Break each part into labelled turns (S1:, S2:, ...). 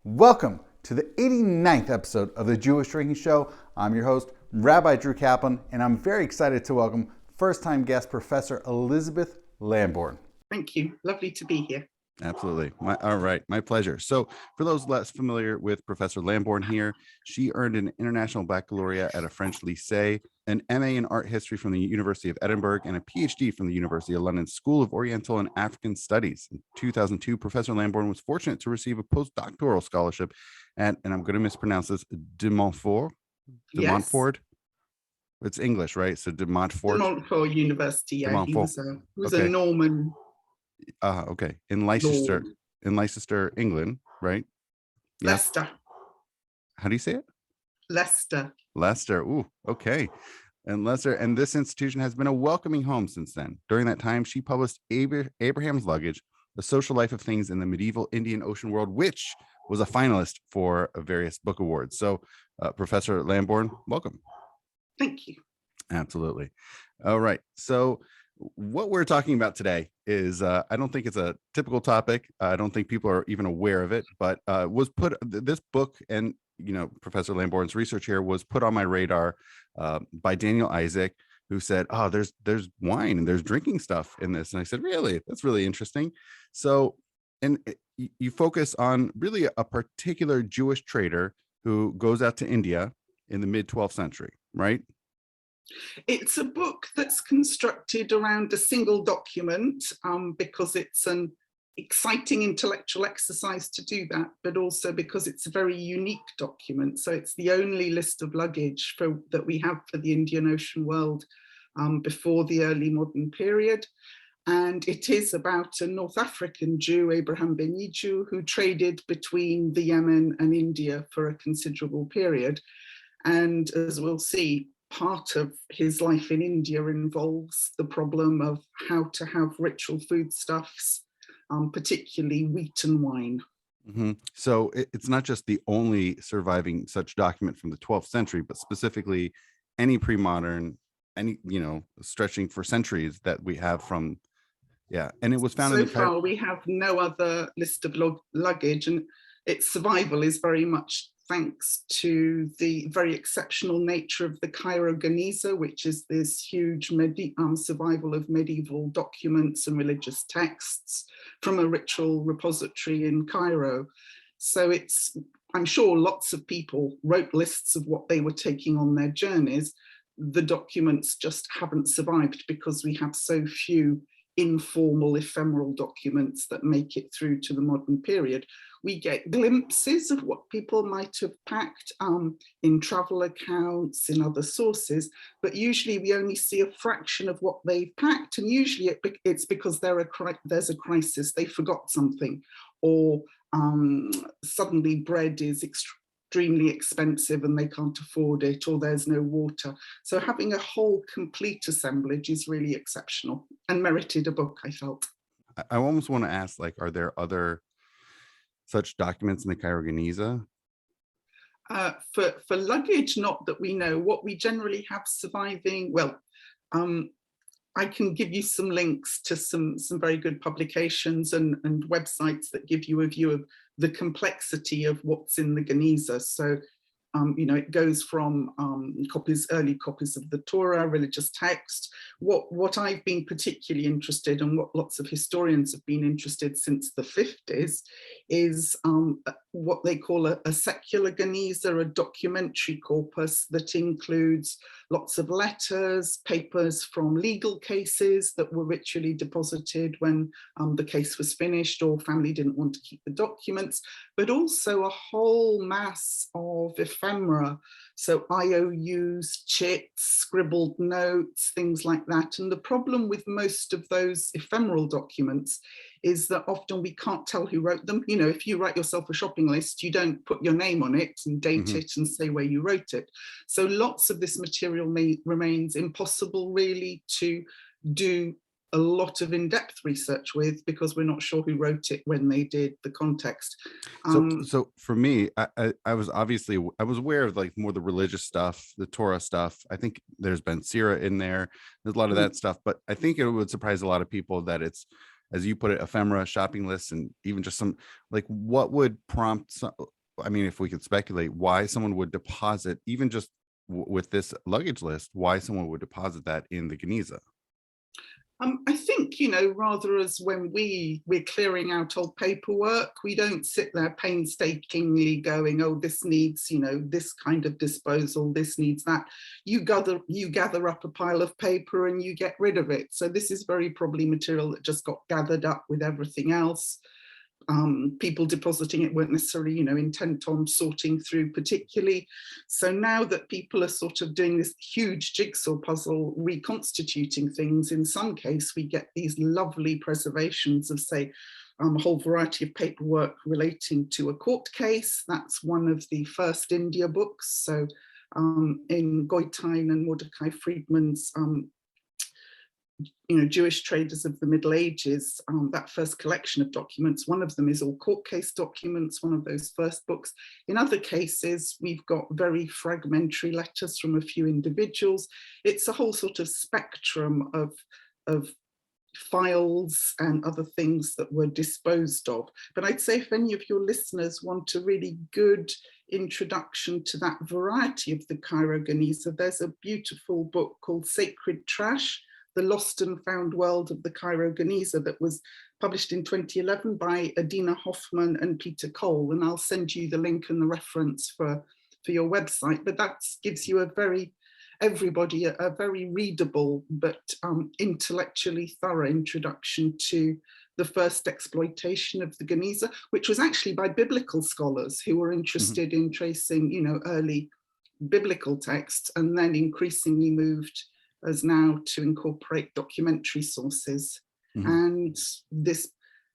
S1: Welcome to the 89th episode of the Jewish Drinking Show. I'm your host, Rabbi Drew Kaplan, and I'm very excited to welcome first-time guest Professor Elizabeth Lambourn.
S2: Thank you. Lovely to be here.
S3: Absolutely. All right. My pleasure. So for those less familiar with Professor Lambourn here, she earned an International Baccalaureate at a French Lycée, an MA in Art History from the University of Edinburgh, and a PhD from the University of London School of Oriental and African Studies. In 2002, Professor Lambourn was fortunate to receive a postdoctoral scholarship at, and I'm going to mispronounce this, de Montfort?
S2: Yes.
S3: Montfort? It's English, right? So de Montfort?
S2: De Montfort University, yeah. He was
S3: Okay.
S2: a Norman.
S3: Okay. In Leicester,
S2: Lord.
S3: England, right?
S2: Leicester.
S3: Yes. How do you say it?
S2: Leicester.
S3: Ooh, okay. And Leicester, and this institution has been a welcoming home since then. During that time, she published Abraham's Luggage, The Social Life of Things in the Medieval Indian Ocean World, which was a finalist for various book awards. So, Professor Lambourn, welcome.
S2: Thank you.
S3: Absolutely. All right. So what we're talking about today is, I don't think it's a typical topic. I don't think people are even aware of it, but this book and, Professor Lambourn's research here was put on my radar by Daniel Isaac, who said, oh, there's wine and there's drinking stuff in this. And I said, really? That's really interesting. So, and you focus on really a particular Jewish trader who goes out to India in the mid 12th century, right?
S2: It's a book that's constructed around a single document because it's an exciting intellectual exercise to do that, but also because it's a very unique document. So it's the only list of luggage that we have for the Indian Ocean world before the early modern period. And it is about a North African Jew, Abraham ben Yiju, who traded between the Yemen and India for a considerable period. And as we'll see, part of his life in India involves the problem of how to have ritual foodstuffs, particularly wheat and wine.
S3: Mm-hmm. So it's not just the only surviving such document from the 12th century, but specifically any pre-modern, any, stretching for centuries that we have from, and it was found
S2: so far we have no other list of luggage, and its survival is very much thanks to the very exceptional nature of the Cairo Geniza, which is this huge survival of medieval documents and religious texts from a ritual repository in Cairo. So I'm sure lots of people wrote lists of what they were taking on their journeys. The documents just haven't survived because we have so few informal, ephemeral documents that make it through to the modern period. We get glimpses of what people might have packed in travel accounts, in other sources, but usually we only see a fraction of what they've packed, and usually it's because there's a crisis, they forgot something, or suddenly bread is extremely expensive and they can't afford it, or there's no water. So having a whole complete assemblage is really exceptional and merited a book, I felt.
S3: I almost want to ask, are there other such documents in the Cairo Geniza?
S2: For luggage, not that we know. What we generally have surviving, I can give you some links to some very good publications and websites that give you a view of the complexity of what's in the Geniza. So, it goes from early copies of the Torah, religious text. What I've been particularly interested in, what lots of historians have been interested since the 50s, is what they call a secular Geniza, a documentary corpus that includes lots of letters, papers from legal cases that were ritually deposited when the case was finished or family didn't want to keep the documents, but also a whole mass of ephemera. So IOUs, chits, scribbled notes, things like that. And the problem with most of those ephemeral documents is that often we can't tell who wrote them. If you write yourself a shopping list, you don't put your name on it and date it and say where you wrote it. So lots of this material remains impossible really to do a lot of in-depth research with, because we're not sure who wrote it, when they did, the context.
S3: So for me, I was aware of more the religious stuff, the Torah stuff. I think there's Ben Sira in there. There's a lot of that stuff, but I think it would surprise a lot of people that it's, as you put it, ephemera, shopping lists, and even just some, what would prompt I mean, if we could speculate why someone would deposit, even just with this luggage list, why someone would deposit that in the Geniza?
S2: I think, rather as when we're clearing out old paperwork, we don't sit there painstakingly going, oh, this needs, this kind of disposal, this needs that. You gather up a pile of paper and you get rid of it. So this is very probably material that just got gathered up with everything else. People depositing it weren't necessarily, intent on sorting through particularly. So now that people are sort of doing this huge jigsaw puzzle, reconstituting things, in some case, we get these lovely preservations of, say, a whole variety of paperwork relating to a court case. That's one of the first India books. So in Goitein and Mordecai Friedman's Jewish traders of the Middle Ages, that first collection of documents, one of them is all court case documents, one of those first books. In other cases, we've got very fragmentary letters from a few individuals. It's a whole sort of spectrum of files and other things that were disposed of. But I'd say if any of your listeners want a really good introduction to that variety of the Cairo Geniza, there's a beautiful book called Sacred Trash: The Lost and Found World of the Cairo Geniza, that was published in 2011 by Adina Hoffman and Peter Cole. And I'll send you the link and the reference for your website. But that gives you a very readable but intellectually thorough introduction to the first exploitation of the Geniza, which was actually by biblical scholars who were interested in tracing, early biblical texts, and then increasingly moved as now to incorporate documentary sources. And this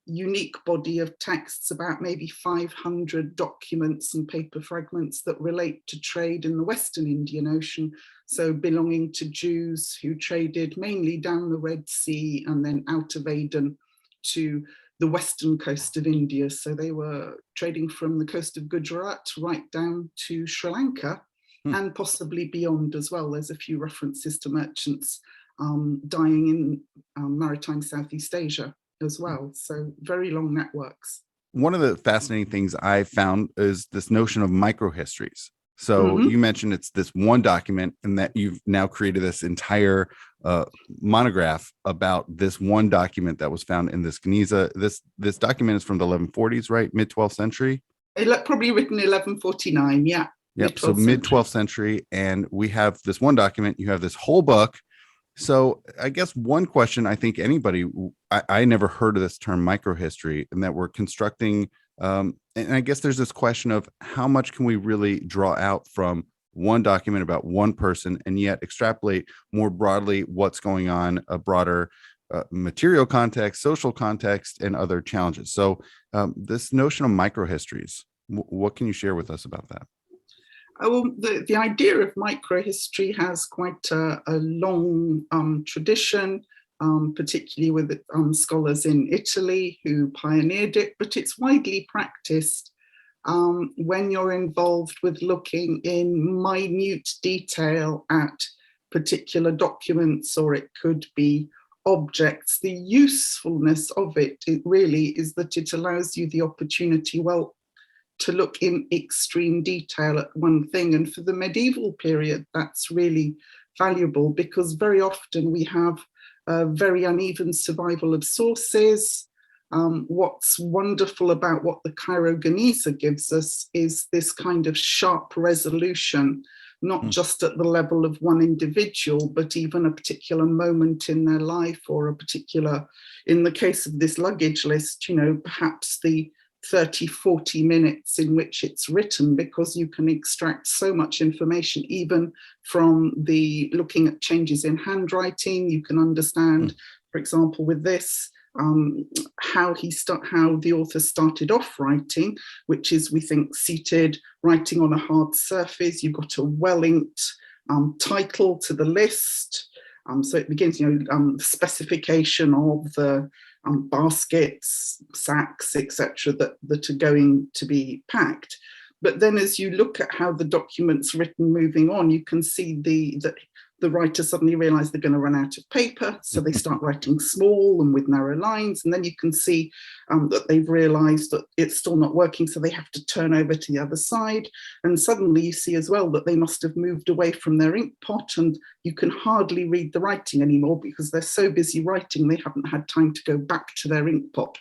S2: unique body of texts, about maybe 500 documents and paper fragments that relate to trade in the Western Indian Ocean, so belonging to Jews who traded mainly down the Red Sea and then out of Aden to the western coast of India. So they were trading from the coast of Gujarat right down to Sri Lanka, and possibly beyond as well. There's a few references to merchants dying in maritime Southeast Asia as well. So very long networks.
S3: One of the fascinating things I found is this notion of microhistories. So you mentioned it's this one document, and that you've now created this entire monograph about this one document that was found in this Geniza. This document is from the 1140s, right? Mid-12th century?
S2: Probably written 1149, yeah.
S3: Yep. So mid-12th century. And we have this one document, you have this whole book. So I guess one question, I think anybody, I never heard of this term microhistory, and that we're constructing, and I guess there's this question of how much can we really draw out from one document about one person and yet extrapolate more broadly what's going on, a broader material context, social context, and other challenges. So this notion of microhistories, what can you share with us about that?
S2: Well, the idea of microhistory has quite a long tradition, particularly with scholars in Italy who pioneered it, but it's widely practiced when you're involved with looking in minute detail at particular documents, or it could be objects. The usefulness of it really is that it allows you the opportunity, to look in extreme detail at one thing. And for the medieval period, that's really valuable, because very often we have a very uneven survival of sources. What's wonderful about what the Cairo Geniza gives us is this kind of sharp resolution, not just at the level of one individual, but even a particular moment in their life, or a particular, in the case of this luggage list, perhaps the 30-40 minutes in which it's written, because you can extract so much information even from the looking at changes in handwriting. You can understand, for example, with this, how the author started off writing, which is, we think, seated, writing on a hard surface. You've got a well-inked title to the list. So it begins, specification of the baskets, sacks, etc., that are going to be packed. But then as you look at how the document's written moving on, you can see that the writer suddenly realized they're going to run out of paper. So they start writing small and with narrow lines. And then you can see that they've realised that it's still not working, so they have to turn over to the other side. And suddenly you see as well that they must have moved away from their ink pot, and you can hardly read the writing anymore because they're so busy writing they haven't had time to go back to their ink pot.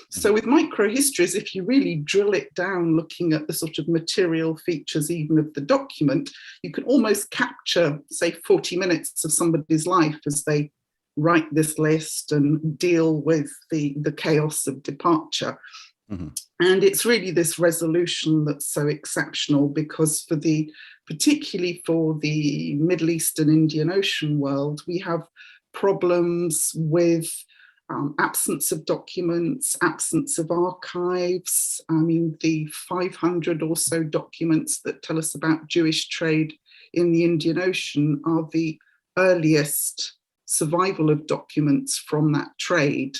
S2: So with microhistories, if you really drill it down, looking at the sort of material features even of the document, you can almost capture, say, 40 minutes of somebody's life as they write this list and deal with the chaos of departure.
S3: Mm-hmm.
S2: And it's really this resolution that's so exceptional, because particularly for the Middle East and Indian Ocean world, we have problems with absence of documents, absence of archives. I mean, the 500 or so documents that tell us about Jewish trade in the Indian Ocean are the earliest survival of documents from that trade.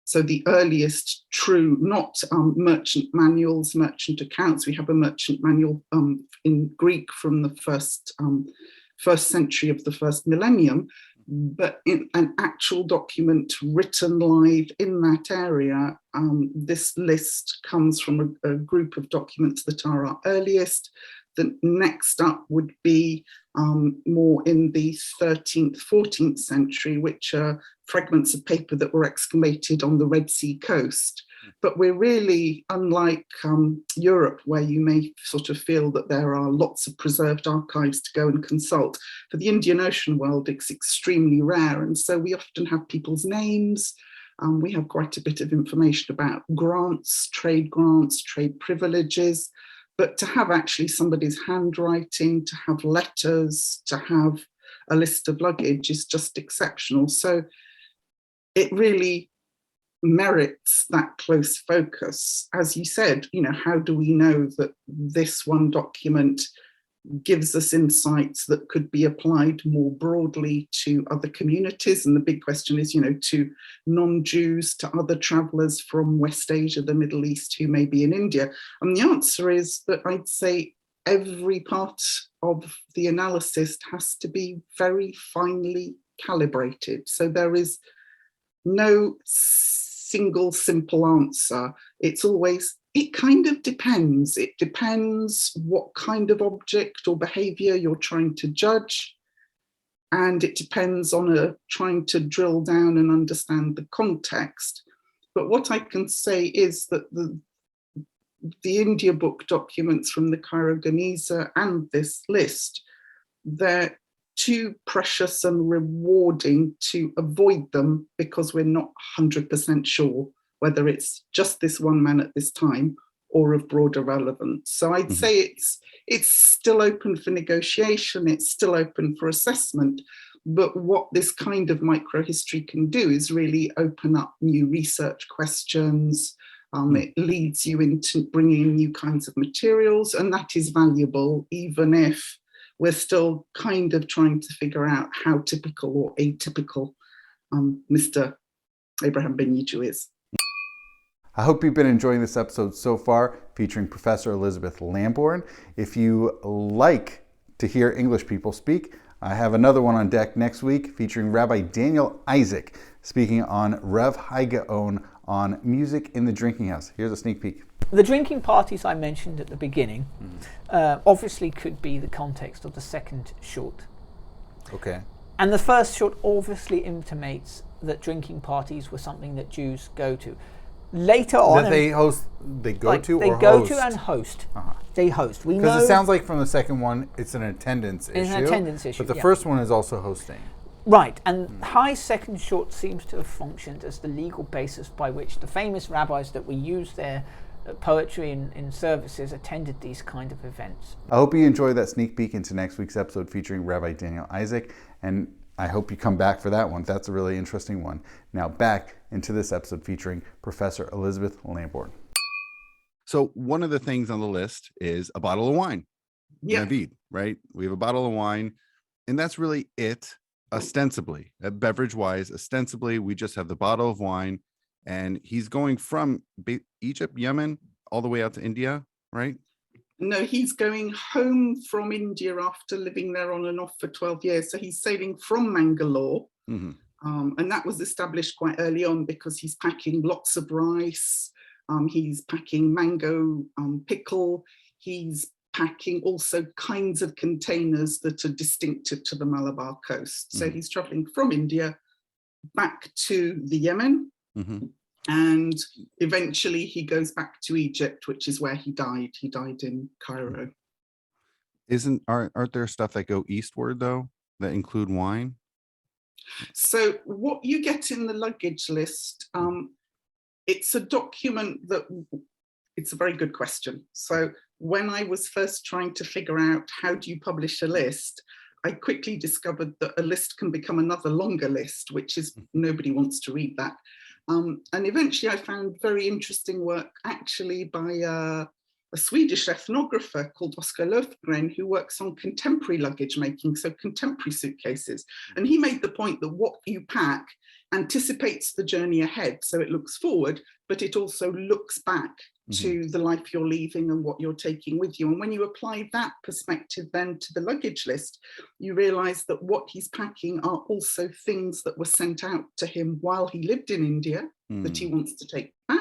S2: So the earliest true, not merchant manuals, merchant accounts. We have a merchant manual in Greek from the first century of the first millennium, but in an actual document written live in that area. This list comes from a group of documents that are our earliest. The next up would be more in the 13th, 14th century, which are fragments of paper that were excavated on the Red Sea coast. But we're really unlike Europe, where you may sort of feel that there are lots of preserved archives to go and consult. For the Indian Ocean world, it's extremely rare. And so we often have people's names. We have quite a bit of information about grants, trade privileges. But to have actually somebody's handwriting, to have letters, to have a list of luggage is just exceptional. So it really merits that close focus. As you said, how do we know that this one document gives us insights that could be applied more broadly to other communities? And the big question is, to non-Jews, to other travellers from West Asia, the Middle East, who may be in India. And the answer is that I'd say every part of the analysis has to be very finely calibrated. So there is no single simple answer. It's always, it kind of depends. It depends what kind of object or behavior you're trying to judge. And it depends on trying to drill down and understand the context. But what I can say is that the India book documents from the Cairo Geniza and this list, they're too precious and rewarding to avoid them, because we're not 100% sure whether it's just this one man at this time or of broader relevance. So I'd say it's still open for negotiation, it's still open for assessment. But what this kind of microhistory can do is really open up new research questions. It leads you into bringing new kinds of materials, and that is valuable, even if we're still kind of trying to figure out how typical or atypical Mr. Abraham Ben Yiju is.
S1: I hope you've been enjoying this episode so far, featuring Professor Elizabeth Lambourn. If you like to hear English people speak, I have another one on deck next week featuring Rabbi Daniel Isaac, speaking on Rev Haigaon on music in the drinking house. Here's a sneak peek.
S4: The drinking parties I mentioned at the beginning obviously could be the context of the second short.
S1: Okay.
S4: And the first short obviously intimates that drinking parties were something that Jews go to. Later on,
S1: that they host, they go
S4: like,
S1: to,
S4: they
S1: or
S4: go
S1: host?
S4: to and host.
S1: Uh-huh.
S4: They host. We know
S1: because it sounds like from the second one, it's an attendance issue.
S4: It's an attendance issue.
S1: But the
S4: yeah.
S1: first one is also hosting.
S4: Right, and High Second Short seems to have functioned as the legal basis by which the famous rabbis that we use their poetry in services attended these kind of events.
S1: I hope you enjoyed that sneak peek into next week's episode featuring Rabbi Daniel Isaac, and I hope you come back for that one. That's a really interesting one. Now back into this episode featuring Professor Elizabeth Lambourn.
S3: So one of the things on the list is a bottle of wine.
S2: Yeah.
S3: Navid, right? We have a bottle of wine, and that's really it. Ostensibly, beverage-wise, ostensibly, we just have the bottle of wine, and he's going from Egypt, Yemen, all the way out to India, right?
S2: No, he's going home from India after living there on and off for 12 years. So he's sailing from Mangalore, And that was established quite early on because he's packing lots of rice, he's packing mango pickle, he's packing also kinds of containers that are distinctive to the Malabar coast. So he's traveling from India back to the Yemen, and eventually he goes back to Egypt, which is where he died. He died in Cairo.
S3: Aren't there stuff that go eastward though, that include wine?
S2: So what you get in the luggage list, it's a document that, it's a very good question. So when I was first trying to figure out how do you publish a list, I quickly discovered that a list can become another longer list, which is nobody wants to read that. And eventually I found very interesting work actually by a Swedish ethnographer called Oskar Löfgren, who works on contemporary luggage making, so contemporary suitcases. And he made the point that what you pack anticipates the journey ahead. So it looks forward, but it also looks back to the life you're leaving and what you're taking with you. And when you apply that perspective then to the luggage list, you realize that what he's packing are also things that were sent out to him while he lived in India that he wants to take back.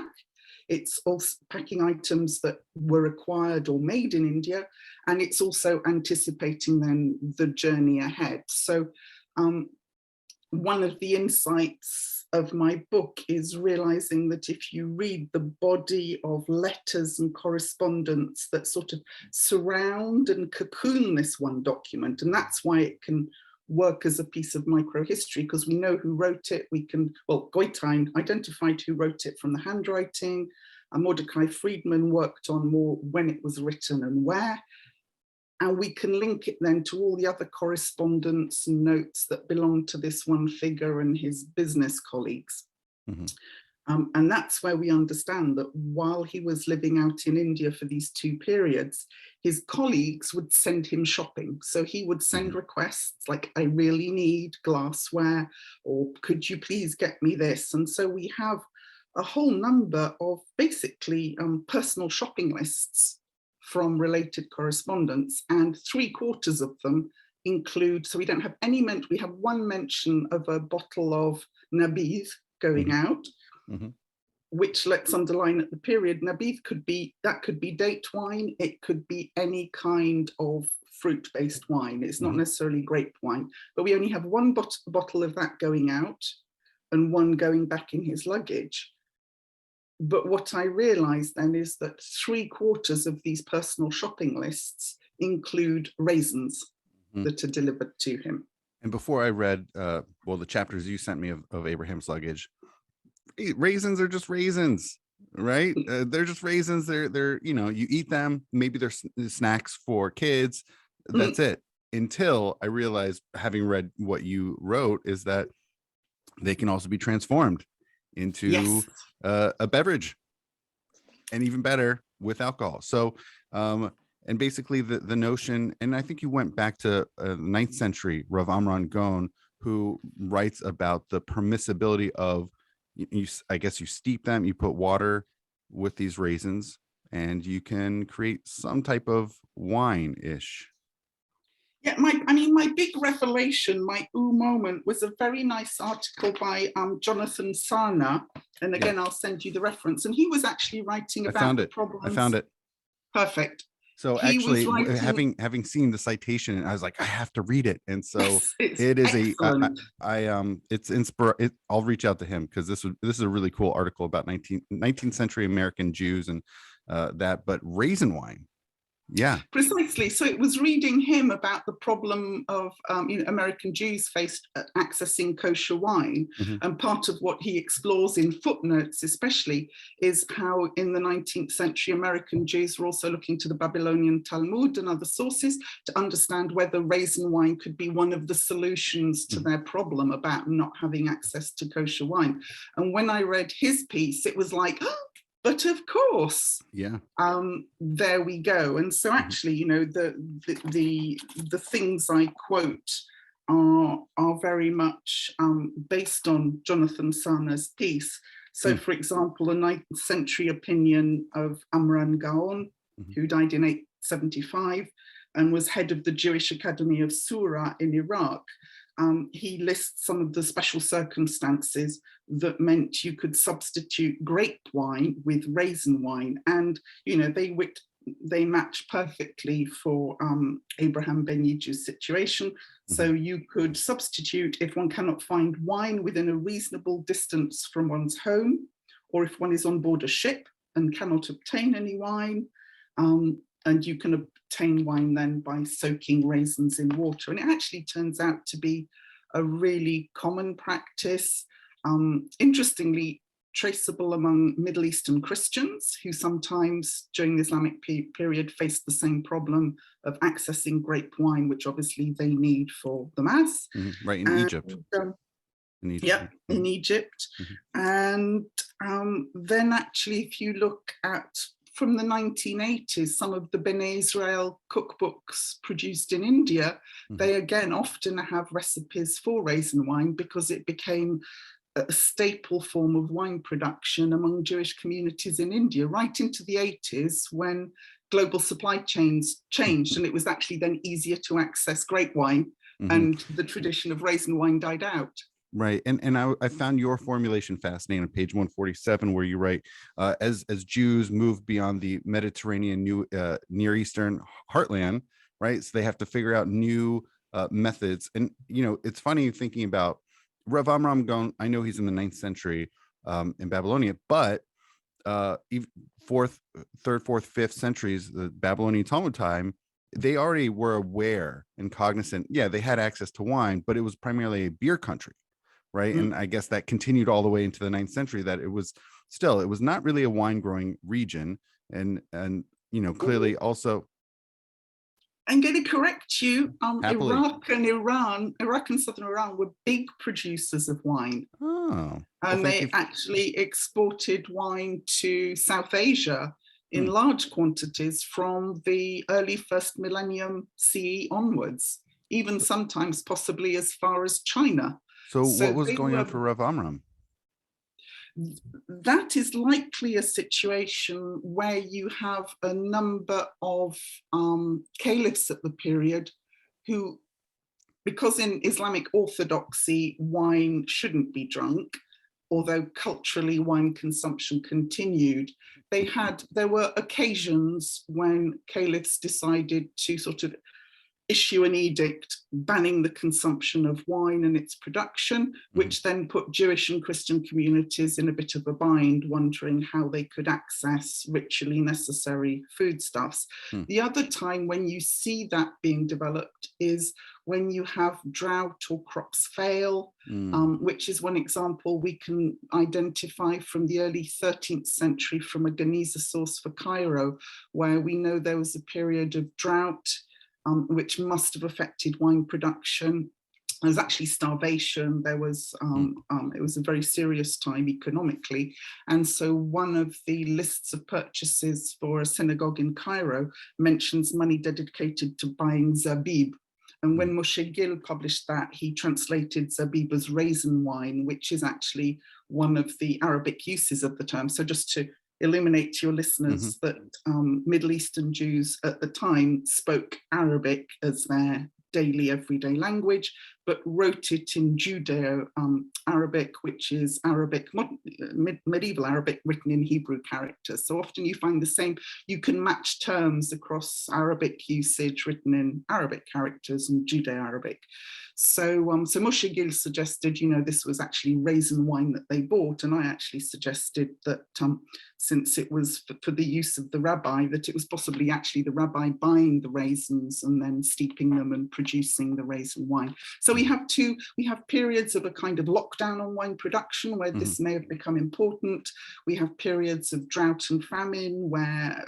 S2: It's also packing items that were acquired or made in India, and it's also anticipating then the journey ahead. So one of the insights of my book is realizing that if you read the body of letters and correspondence that sort of surround and cocoon this one document, and that's why it can work as a piece of microhistory, because we know who wrote it. We can, well, Goitein identified who wrote it from the handwriting, and Mordecai Friedman worked on more when it was written and where. And we can link it then to all the other correspondence and notes that belong to this one figure and his business colleagues. And that's where we understand that while he was living out in India for these 2 periods, his colleagues would send him shopping. So he would send requests like, I really need glassware, or could you please get me this? And so we have a whole number of basically personal shopping lists from related correspondence, and 3/4 of them include, so we don't have any we have one mention of a bottle of Nabith going out, which let's underline at the period, Nabith could be date wine, it could be any kind of fruit-based wine. It's not necessarily grape wine, but we only have one bottle of that going out and one going back in his luggage. But what I realized then is that 3/4 of these personal shopping lists include raisins that are delivered to him.
S3: And before I read, well, the chapters you sent me of Abraham's luggage, raisins are just raisins, right? They're just raisins. They're you eat them. Maybe they're snacks for kids. That's it. Until I realized, having read what you wrote, is that they can also be transformed into a beverage, and even better with alcohol. So and basically the notion, and I think you went back to 9th century Rav Amram Gaon, who writes about the permissibility of, I guess you steep them, you put water with these raisins, and you can create some type of wine-ish.
S2: Yeah, my big revelation, my moment, was a very nice article by Jonathan Sarna, and again, I'll send you the reference. And he was actually writing about the problems. I
S3: found it.
S2: Perfect.
S3: So he actually, having seen the citation, I was like, I have to read it. And so it is excellent. I'll reach out to him, because this is a really cool article about 19th century American Jews and but raisin wine. Yeah,
S2: precisely. So it was reading him about the problem of American Jews faced accessing kosher wine, and part of what he explores in footnotes especially is how in the 19th century American Jews were also looking to the Babylonian Talmud and other sources to understand whether raisin wine could be one of the solutions to their problem about not having access to kosher wine. And when I read his piece, it was like, oh, but of course, there we go. And so actually, the things I quote are very much based on Jonathan Sarna's piece. So for example, a 9th century opinion of Amram Gaon, who died in 875 and was head of the Jewish Academy of Sura in Iraq, he lists some of the special circumstances that meant you could substitute grape wine with raisin wine. And, they match perfectly for Abraham ben Yiju's situation. So you could substitute if one cannot find wine within a reasonable distance from one's home, or if one is on board a ship and cannot obtain any wine, and you can obtain wine then by soaking raisins in water. And it actually turns out to be a really common practice, interestingly traceable among Middle Eastern Christians, who sometimes during the Islamic period faced the same problem of accessing grape wine, which obviously they need for the Mass.
S3: Right, in Egypt.
S2: In Egypt. And then actually, if you look at from the 1980s, some of the B'nai Israel cookbooks produced in India, they again often have recipes for raisin wine because it became a staple form of wine production among Jewish communities in India, right into the 80s when global supply chains changed, and it was actually then easier to access grape wine, and the tradition of raisin wine died out.
S3: Right. And I found your formulation fascinating on page 147, where you write, as Jews move beyond the Mediterranean Near Eastern heartland, right? So they have to figure out new methods. And, it's funny thinking about Rav Amram Gaon. I know he's in the 9th century in Babylonia, but even 4th, 3rd, 4th, 5th centuries, the Babylonian Talmud time, they already were aware and cognizant. Yeah, they had access to wine, but it was primarily a beer country. Right. And I guess that continued all the way into the 9th century, that it was not really a wine growing region. And clearly also.
S2: I'm going to correct you.
S3: Happily.
S2: Iraq and southern Iran were big producers of wine. And they actually exported wine to South Asia in large quantities from the early 1st millennium CE onwards, even sometimes possibly as far as China.
S3: So what was going on for Rav Amram?
S2: That is likely a situation where you have a number of caliphs at the period who, because in Islamic orthodoxy, wine shouldn't be drunk, although culturally wine consumption continued, there were occasions when caliphs decided to sort of issue an edict banning the consumption of wine and its production, which then put Jewish and Christian communities in a bit of a bind, wondering how they could access ritually necessary foodstuffs. The other time when you see that being developed is when you have drought or crops fail, which is one example we can identify from the early 13th century from a Geniza source for Cairo, where we know there was a period of drought, which must have affected wine production. There was actually starvation. There was, it was a very serious time economically. And so one of the lists of purchases for a synagogue in Cairo mentions money dedicated to buying zabib. And when Moshe Gil published that, he translated zabib as raisin wine, which is actually one of the Arabic uses of the term. So just to illuminate to your listeners that Middle Eastern Jews at the time spoke Arabic as their daily everyday language, but wrote it in Judeo-Arabic, which is Arabic, medieval Arabic written in Hebrew characters. So often you find the same, you can match terms across Arabic usage written in Arabic characters and Judeo-Arabic. So Moshe Gil suggested, this was actually raisin wine that they bought. And I actually suggested that since it was for the use of the rabbi, that it was possibly actually the rabbi buying the raisins and then steeping them and producing the raisin wine. So we have periods of a kind of lockdown on wine production where this may have become important. We have periods of drought and famine where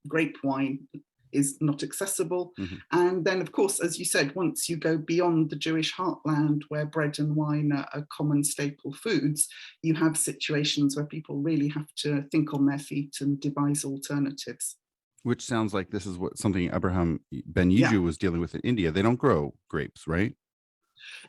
S2: grape wine is not accessible. And then, of course, as you said, once you go beyond the Jewish heartland where bread and wine are common staple foods, you have situations where people really have to think on their feet and devise alternatives.
S3: Which sounds like this is something Abraham ben Yiju was dealing with in India. They don't grow grapes, right?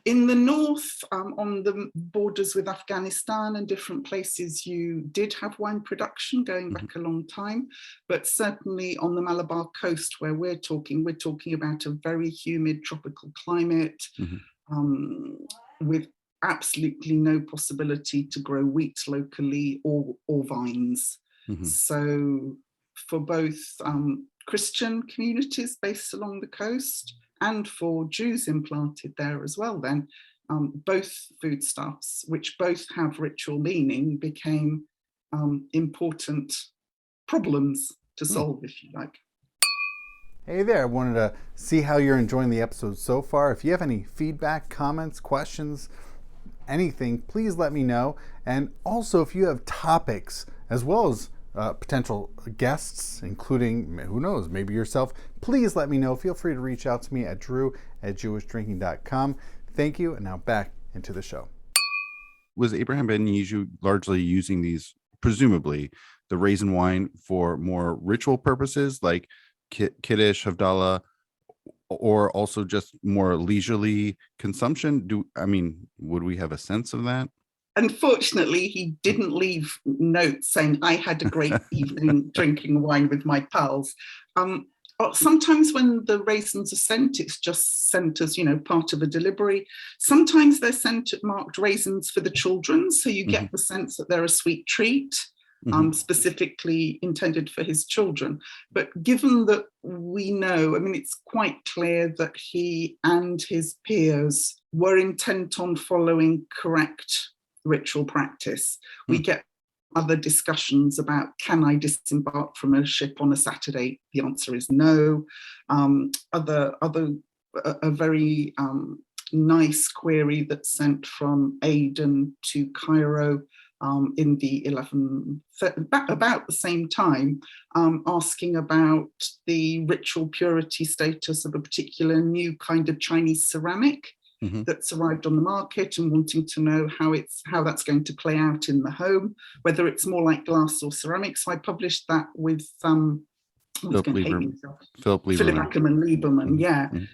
S2: In the north, on the borders with Afghanistan and different places, you did have wine production going back a long time, but certainly on the Malabar coast where we're talking about a very humid tropical climate with absolutely no possibility to grow wheat locally or vines. So for both Christian communities based along the coast and for Jews implanted there as well, then both foodstuffs, which both have ritual meaning, became important problems to solve, if you like.
S1: Hey there, I wanted to see how you're enjoying the episode so far. If you have any feedback, comments, questions, anything, please let me know. And also, if you have topics as well as potential guests, including, who knows, maybe yourself, please let me know. Feel free to reach out to me at drew@jewishdrinking.com. Thank you, and now back into the show.
S3: Was Abraham ben Yiju largely using these, presumably, the raisin wine for more ritual purposes, like Kiddush, Havdalah, or also just more leisurely consumption? Would we have a sense of that?
S2: Unfortunately, he didn't leave notes saying, I had a great evening drinking wine with my pals. Sometimes when the raisins are sent, it's just sent as, part of a delivery. Sometimes they're sent marked raisins for the children, so you get the sense that they're a sweet treat, specifically intended for his children. But given that we know, it's quite clear that he and his peers were intent on following correct ritual practice. We get other discussions about, can I disembark from a ship on a Saturday? The answer is no. A very nice query that's sent from Aden to Cairo in the about the same time, asking about the ritual purity status of a particular new kind of Chinese ceramic that's arrived on the market, and wanting to know how that's going to play out in the home, whether it's more like glass or ceramic. So I published that with Philip Ackerman Lieberman.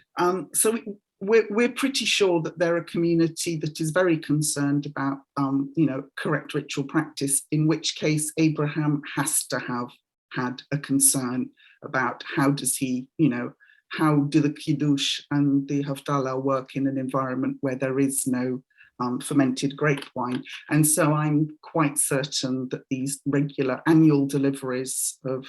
S2: So we're pretty sure that they're a community that is very concerned about correct ritual practice, in which case Abraham has to have had a concern about how do the Kiddush and the Havdalah work in an environment where there is no fermented grape wine. And so I'm quite certain that these regular annual deliveries of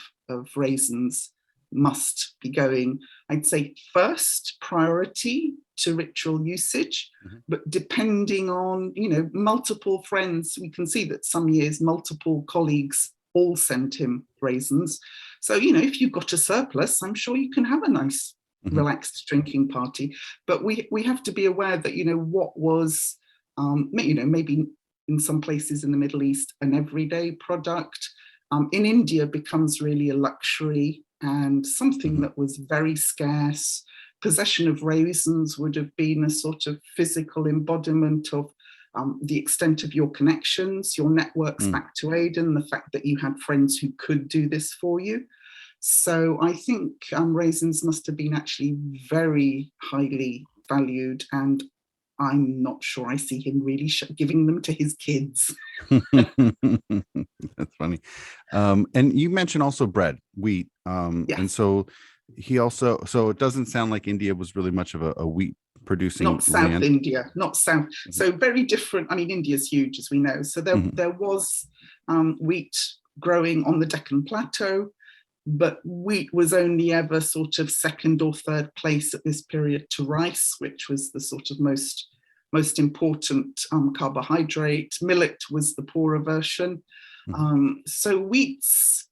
S2: raisins must be going, I'd say, first priority to ritual usage, but depending on, multiple friends, we can see that some years multiple colleagues all sent him raisins. So, if you've got a surplus, I'm sure you can have a nice relaxed drinking party. But we have to be aware that, what was, maybe in some places in the Middle East, an everyday product, in India becomes really a luxury and something that was very scarce. Possession of raisins would have been a sort of physical embodiment of the extent of your connections, your networks back to Aden, the fact that you had friends who could do this for you. So I think raisins must have been actually very highly valued, and I'm not sure I see him really giving them to his kids.
S3: That's funny. And you mentioned also bread, wheat.
S2: Yes.
S3: And so so it doesn't sound like India was really much of a wheat producing
S2: Not South
S3: land.
S2: India, not South. So very different. India's huge, as we know. So there was wheat growing on the Deccan Plateau, but wheat was only ever sort of second or third place at this period to rice, which was the sort of most important carbohydrate. Millet was the poorer version. So wheat's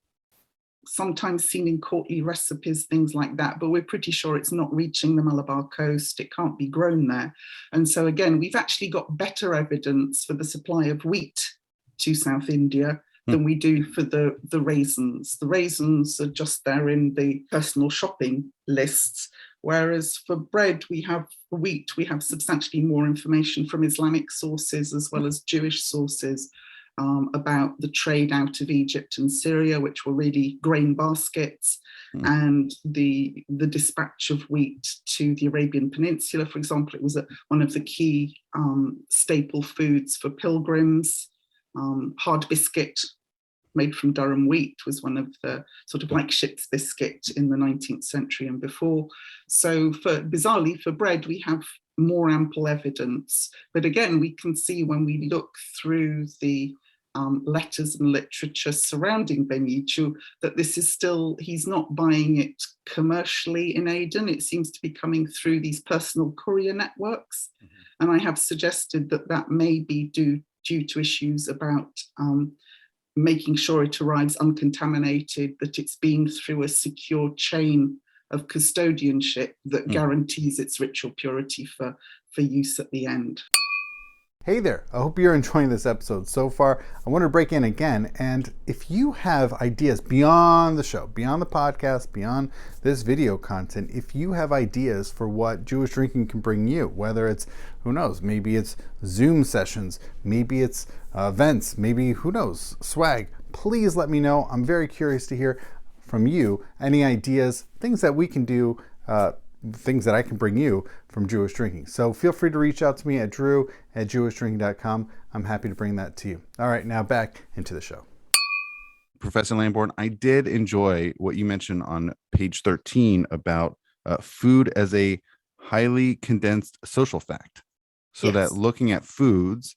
S2: sometimes seen in courtly recipes, things like that, but we're pretty sure it's not reaching the Malabar coast. It can't be grown there. And so again, we've actually got better evidence for the supply of wheat to South India than we do for the raisins. The raisins are just there in the personal shopping lists, whereas for bread, we have substantially more information from Islamic sources as well as Jewish sources about the trade out of Egypt and Syria, which were really grain baskets, and the dispatch of wheat to the Arabian Peninsula, for example. It was one of the key staple foods for pilgrims. Hard biscuit made from Durham wheat was one of the sort of like ship's biscuit in the 19th century and before. So bizarrely, for bread, we have more ample evidence. But again, we can see when we look through the letters and literature surrounding Ben Yiju that this is still, he's not buying it commercially in Aden. It seems to be coming through these personal courier networks. And I have suggested that that may be due to issues about making sure it arrives uncontaminated, that it's been through a secure chain of custodianship that guarantees its ritual purity for use at the end.
S1: Hey there, I hope you're enjoying this episode so far. I want to break in again, and if you have ideas beyond the show, beyond the podcast, beyond this video content, if you have ideas for what Jewish drinking can bring you, whether it's, who knows, maybe it's Zoom sessions, maybe it's events, maybe, who knows, swag, please let me know. I'm very curious to hear from you any ideas, things that we can do, things that I can bring you from Jewish drinking. So feel free to reach out to me at drew@jewishdrinking.com. I'm happy to bring that to you. All right, now back into the show.
S3: Professor Lambourn, I did enjoy what you mentioned on page 13 about food as a highly condensed social fact. So
S2: Yes.
S3: that looking at foods,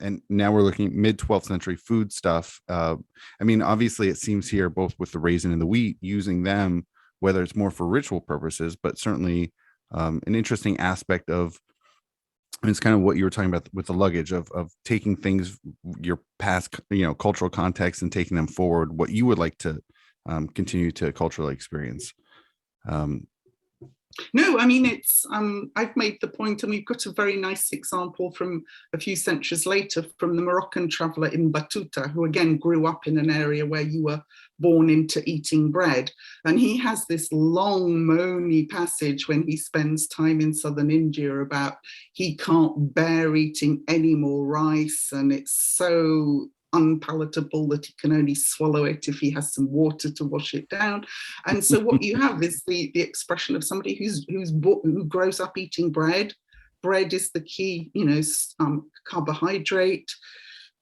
S3: and now we're looking at mid-12th century food stuff. I mean, obviously it seems here, both with the raisin and the wheat, using them, whether it's more for ritual purposes, but certainly an interesting aspect of, and it's kind of what you were talking about with the luggage of taking things, your past, cultural context, and taking them forward, what you would like to continue to culturally experience.
S2: No, I mean, it's, I've made the point, and we've got a very nice example from a few centuries later from the Moroccan traveller Ibn Battuta, who again grew up in an area where you were born into eating bread. And he has this long, moany passage when he spends time in southern India about he can't bear eating any more rice, and it's so unpalatable that he can only swallow it if he has some water to wash it down. And so what you have is the expression of somebody who grows up eating bread. Bread is the key, carbohydrate.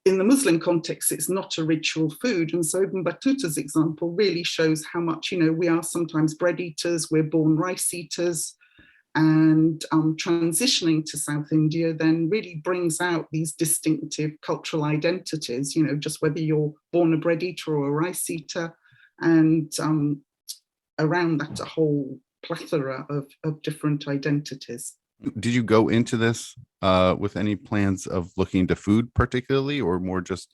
S2: In the Muslim context, it's not a ritual food. And so Ibn Battuta's example really shows how much, we are sometimes bread eaters, we're born rice eaters. And transitioning to South India then really brings out these distinctive cultural identities, just whether you're born a bread eater or a rice eater, and around that a whole plethora of different identities.
S3: Did you go into this with any plans of looking into food particularly, or more just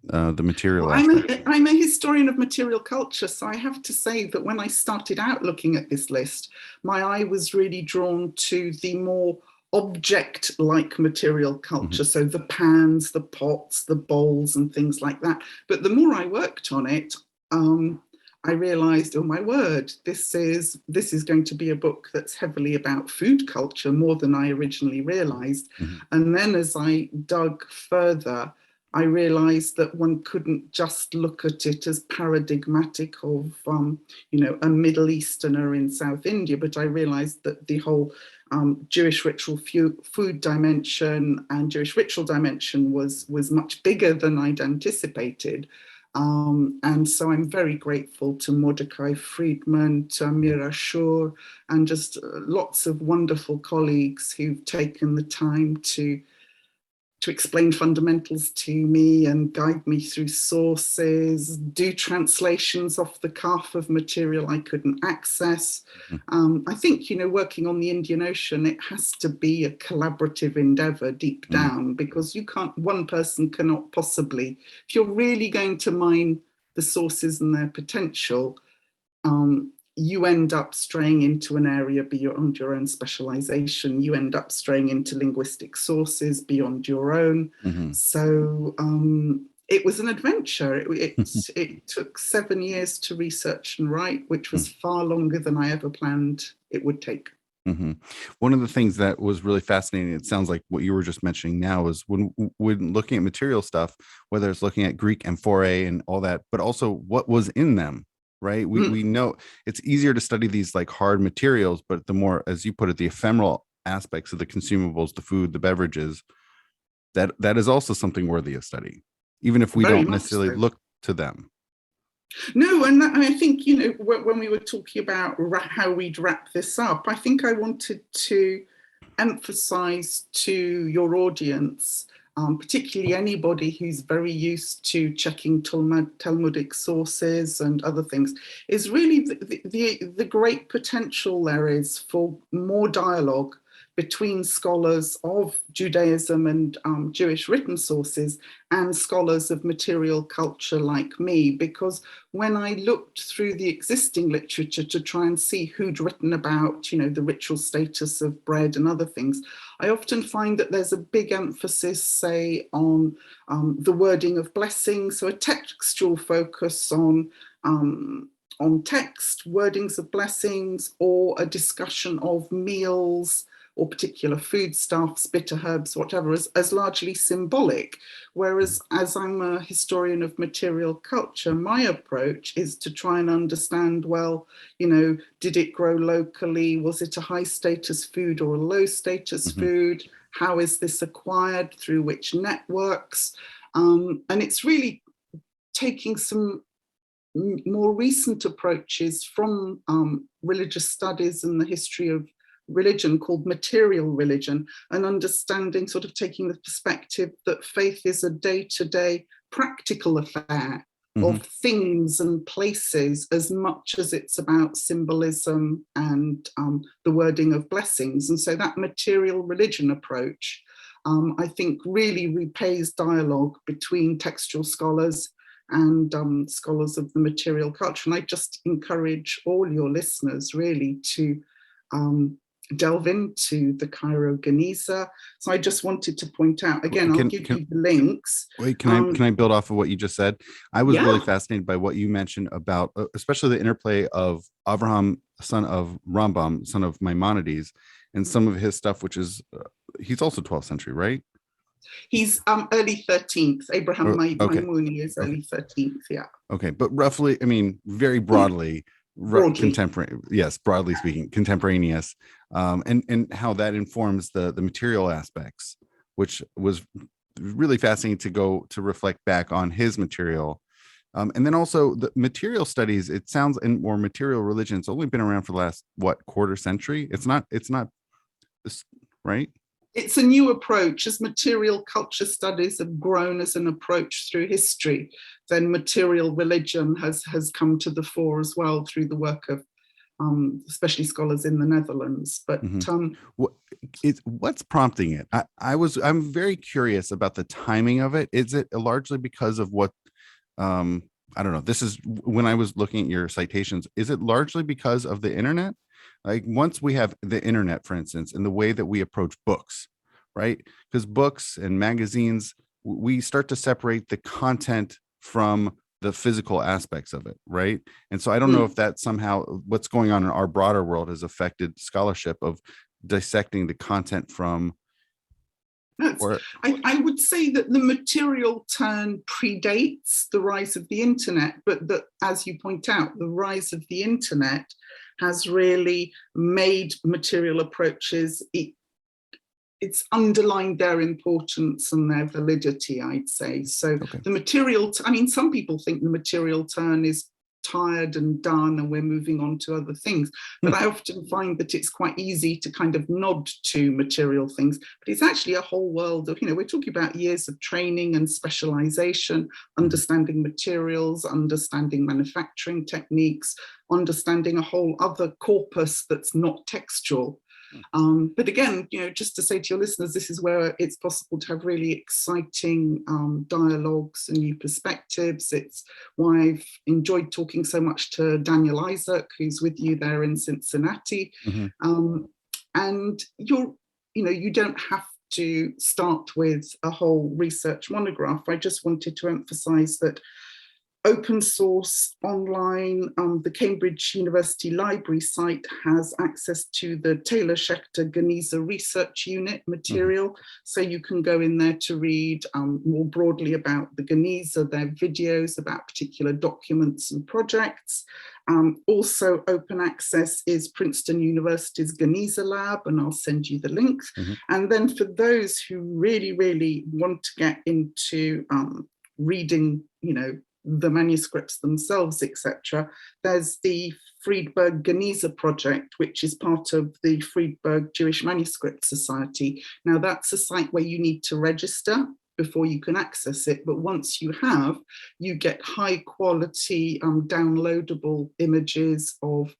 S3: the material?
S2: Well, I'm a historian of material culture, so I have to say that when I started out looking at this list, my eye was really drawn to the more object-like material culture, so the pans, the pots, the bowls, and things like that. But the more I worked on it, I realized, oh my word, this is going to be a book that's heavily about food culture, more than I originally realized. And then as I dug further, I realized that one couldn't just look at it as paradigmatic of, a Middle Easterner in South India, but I realized that the whole Jewish ritual food dimension and Jewish ritual dimension was much bigger than I'd anticipated. And so I'm very grateful to Mordecai Friedman, to Amir Ashur, and just lots of wonderful colleagues who've taken the time to explain fundamentals to me and guide me through sources, do translations off the cuff of material I couldn't access. I think, working on the Indian Ocean, it has to be a collaborative endeavor deep down, because one person cannot possibly, if you're really going to mine the sources and their potential, you end up straying into an area beyond your own specialization. You end up straying into linguistic sources beyond your own. So it was an adventure. It took 7 years to research and write, which was far longer than I ever planned it would take.
S3: hmm One of the things that was really fascinating, it sounds like what you were just mentioning now, is when looking at material stuff, whether it's looking at Greek amphorae and all that, but also what was in them, right? We know it's easier to study these like hard materials, but the more, as you put it, the ephemeral aspects of the consumables, the food, the beverages, that is also something worthy of study, even if we
S2: Very
S3: don't
S2: much
S3: necessarily
S2: so.
S3: look to them.
S2: No, and I think, when we were talking about how we'd wrap this up, I think I wanted to emphasize to your audience, particularly anybody who's very used to checking Talmudic sources and other things, is really the great potential there is for more dialogue between scholars of Judaism and Jewish written sources and scholars of material culture like me, because when I looked through the existing literature to try and see who'd written about, the ritual status of bread and other things, I often find that there's a big emphasis, say, on the wording of blessings, so a textual focus on text, wordings of blessings, or a discussion of meals or particular foodstuffs, bitter herbs, whatever, as largely symbolic. Whereas, as I'm a historian of material culture, my approach is to try and understand, well, did it grow locally? Was it a high status food or a low status food? How is this acquired? Through which networks? And it's really taking some more recent approaches from religious studies and the history of religion called material religion, and understanding, sort of taking the perspective that faith is a day-to-day practical affair of things and places, as much as it's about symbolism and the wording of blessings. And so that material religion approach, I think, really repays dialogue between textual scholars and scholars of the material culture. And I just encourage all your listeners really to delve into the Cairo Geniza. So I just wanted to point out, again, I'll give you the links.
S3: Wait, can I build off of what you just said? I was really
S2: Yeah.
S3: fascinated by what you mentioned about, especially the interplay of Avraham, son of Rambam, son of Maimonides, and some of his stuff, which is, he's also 12th century, right?
S2: He's early 13th. Abraham Maimoni is early 13th, yeah.
S3: Okay, but roughly, I mean, very broadly, contemporary, yes, broadly speaking, contemporaneous, and how that informs the material aspects, which was really fascinating to go to reflect back on his material. And then also the material studies, it sounds, and more material religion, it's only been around for the last, quarter century? It's not, right?
S2: It's a new approach. As material culture studies have grown as an approach through history, then material religion has come to the fore as well through the work of especially scholars in the Netherlands. But
S3: what's prompting it? I'm very curious about the timing of it. Is it largely because of what I don't know. This is when I was looking at your citations. Is it largely because of the internet? Like, once we have the internet, for instance, and the way that we approach books, right? Because books and magazines, we start to separate the content from the physical aspects of it, right? And so I don't know if that somehow, what's going on in our broader world has affected scholarship of dissecting the content from.
S2: I would say that the material turn predates the rise of the internet, but that, as you point out, the rise of the internet has really made material approaches, it's underlined their importance and their validity, I'd say. So the material, some people think the material turn is tired and done and we're moving on to other things, but I often find that it's quite easy to kind of nod to material things, but it's actually a whole world of, we're talking about years of training and specialization, understanding materials, understanding manufacturing techniques, understanding a whole other corpus that's not textual. But again, just to say to your listeners, this is where it's possible to have really exciting dialogues and new perspectives. It's why I've enjoyed talking so much to Daniel Isaac, who's with you there in Cincinnati. And you don't have to start with a whole research monograph. I just wanted to emphasize that open source online. The Cambridge University Library site has access to the Taylor Schechter Geniza Research Unit material. So you can go in there to read more broadly about the Geniza, their videos about particular documents and projects. Also open access is Princeton University's Geniza Lab, and I'll send you the links. And then for those who really, really want to get into reading, the manuscripts themselves, etc., there's the Friedberg Geniza project, which is part of the Friedberg Jewish Manuscript Society. Now that's a site where you need to register before you can access it, but once you have, you get high quality downloadable images of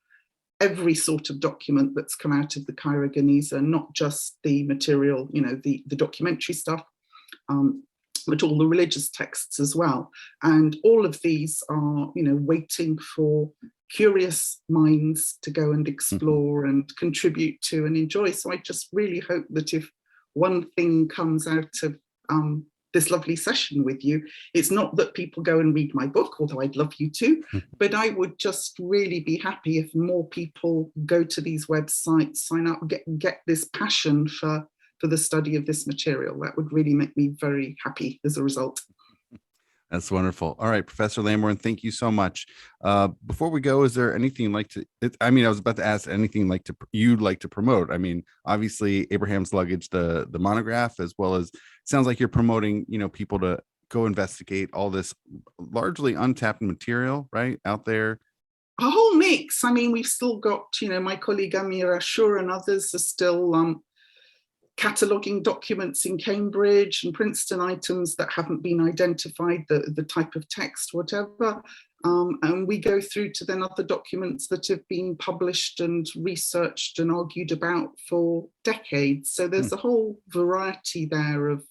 S2: every sort of document that's come out of the Cairo Geniza, not just the material, the documentary stuff, but all the religious texts as well. And all of these are, waiting for curious minds to go and explore and contribute to and enjoy. So I just really hope that if one thing comes out of this lovely session with you, it's not that people go and read my book, although I'd love you to, but I would just really be happy if more people go to these websites, sign up, get this passion for the study of this material. That would really make me very happy as a result.
S3: That's wonderful. All right, Professor Lambourn, thank you so much. Before we go, is there anything you'd like to, I was about to ask anything you'd like to promote? Obviously Abraham's Luggage, the monograph, as well as, sounds like you're promoting, people to go investigate all this largely untapped material, right, out there.
S2: A whole mix. We've still got, my colleague Amir Ashur and others are still cataloguing documents in Cambridge and Princeton, items that haven't been identified, the type of text, whatever. And we go through to then other documents that have been published and researched and argued about for decades. So there's a whole variety there of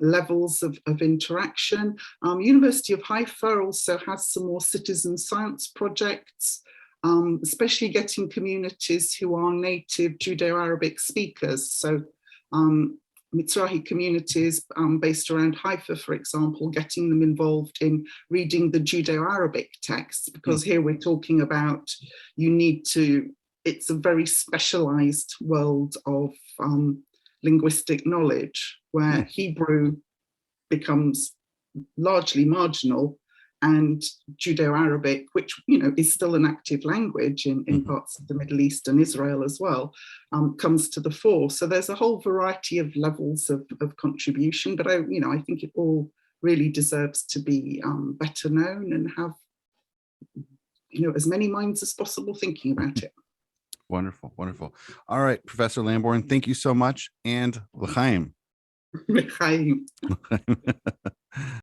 S2: levels of interaction. University of Haifa also has some more citizen science projects, especially getting communities who are native Judeo-Arabic speakers. So Mizrahi communities based around Haifa, for example, getting them involved in reading the Judeo-Arabic texts, because here we're talking about, it's a very specialized world of linguistic knowledge where Hebrew becomes largely marginal, and Judeo-Arabic, which is still an active language in parts of the Middle East and Israel as well, comes to the fore. So there's a whole variety of levels of contribution, but I think it all really deserves to be better known and have as many minds as possible thinking about it.
S3: Wonderful, wonderful. All right, Professor Lambourn, thank you so much, and l'chaim.
S2: L'chaim.